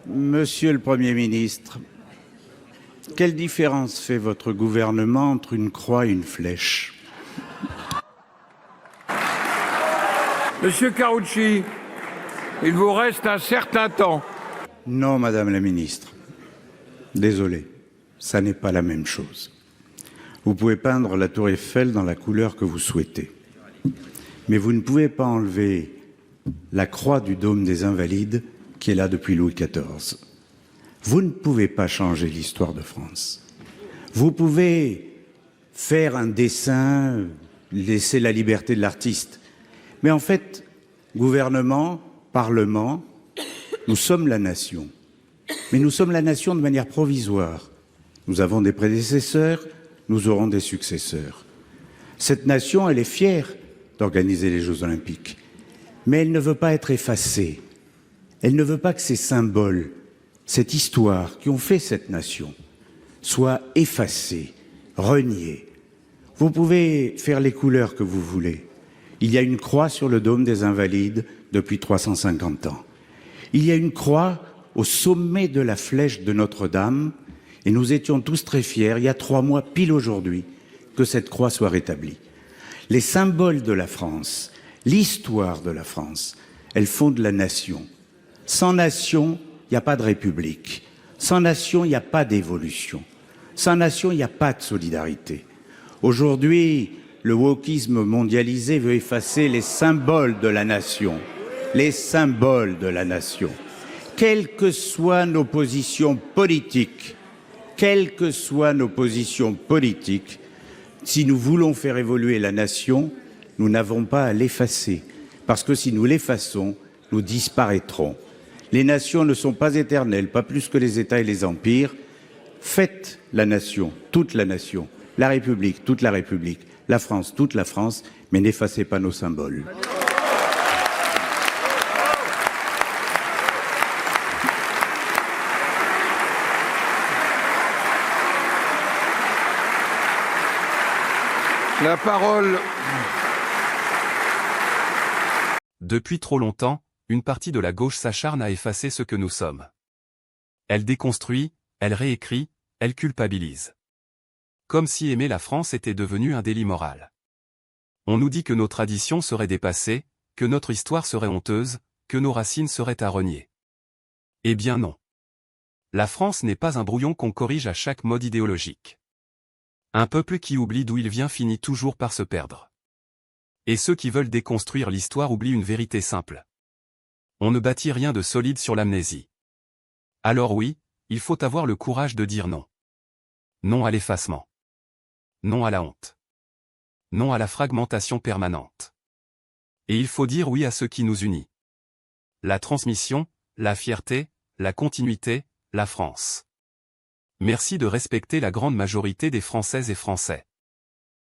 Monsieur le Premier ministre, quelle différence fait votre gouvernement entre une croix et une flèche? Monsieur Karoutchi, il vous reste un certain temps. Non, Madame la Ministre. Désolé, ça n'est pas la même chose. Vous pouvez peindre la tour Eiffel dans la couleur que vous souhaitez. Mais vous ne pouvez pas enlever la croix du dôme des Invalides qui est là depuis Louis XIV. Vous ne pouvez pas changer l'histoire de France. Vous pouvez faire un dessin, laisser la liberté de l'artiste. Mais en fait, gouvernement, parlement, nous sommes la nation. Mais nous sommes la nation de manière provisoire. Nous avons des prédécesseurs, nous aurons des successeurs. Cette nation, elle est fière d'organiser les Jeux Olympiques. Mais elle ne veut pas être effacée. Elle ne veut pas que ces symboles, cette histoire qui ont fait cette nation, soient effacés, reniés. Vous pouvez faire les couleurs que vous voulez. Il y a une croix sur le dôme des Invalides depuis 350 ans. Il y a une croix au sommet de la flèche de Notre-Dame et nous étions tous très fiers, il y a 3 mois pile aujourd'hui, que cette croix soit rétablie. Les symboles de la France, l'histoire de la France, elles font de la nation. Sans nation, il n'y a pas de république. Sans nation, il n'y a pas d'évolution. Sans nation, il n'y a pas de solidarité. Aujourd'hui, le wokisme mondialisé veut effacer les symboles de la nation. Les symboles de la nation. Quelles que soient nos positions politiques, si nous voulons faire évoluer la nation, nous n'avons pas à l'effacer. Parce que si nous l'effaçons, nous disparaîtrons. Les nations ne sont pas éternelles, pas plus que les États et les empires. Faites la nation, toute la nation, la République, toute la République, la France, toute la France, mais n'effacez pas nos symboles. La parole. Depuis trop longtemps, une partie de la gauche s'acharne à effacer ce que nous sommes. Elle déconstruit, elle réécrit, elle culpabilise. Comme si aimer la France était devenu un délit moral. On nous dit que nos traditions seraient dépassées, que notre histoire serait honteuse, que nos racines seraient à renier. Eh bien non. La France n'est pas un brouillon qu'on corrige à chaque mode idéologique. Un peuple qui oublie d'où il vient finit toujours par se perdre. Et ceux qui veulent déconstruire l'histoire oublient une vérité simple. On ne bâtit rien de solide sur l'amnésie. Alors oui, il faut avoir le courage de dire non. Non à l'effacement. Non à la honte. Non à la fragmentation permanente. Et il faut dire oui à ce qui nous unit. La transmission, la fierté, la continuité, la France. Merci de respecter la grande majorité des Françaises et Français.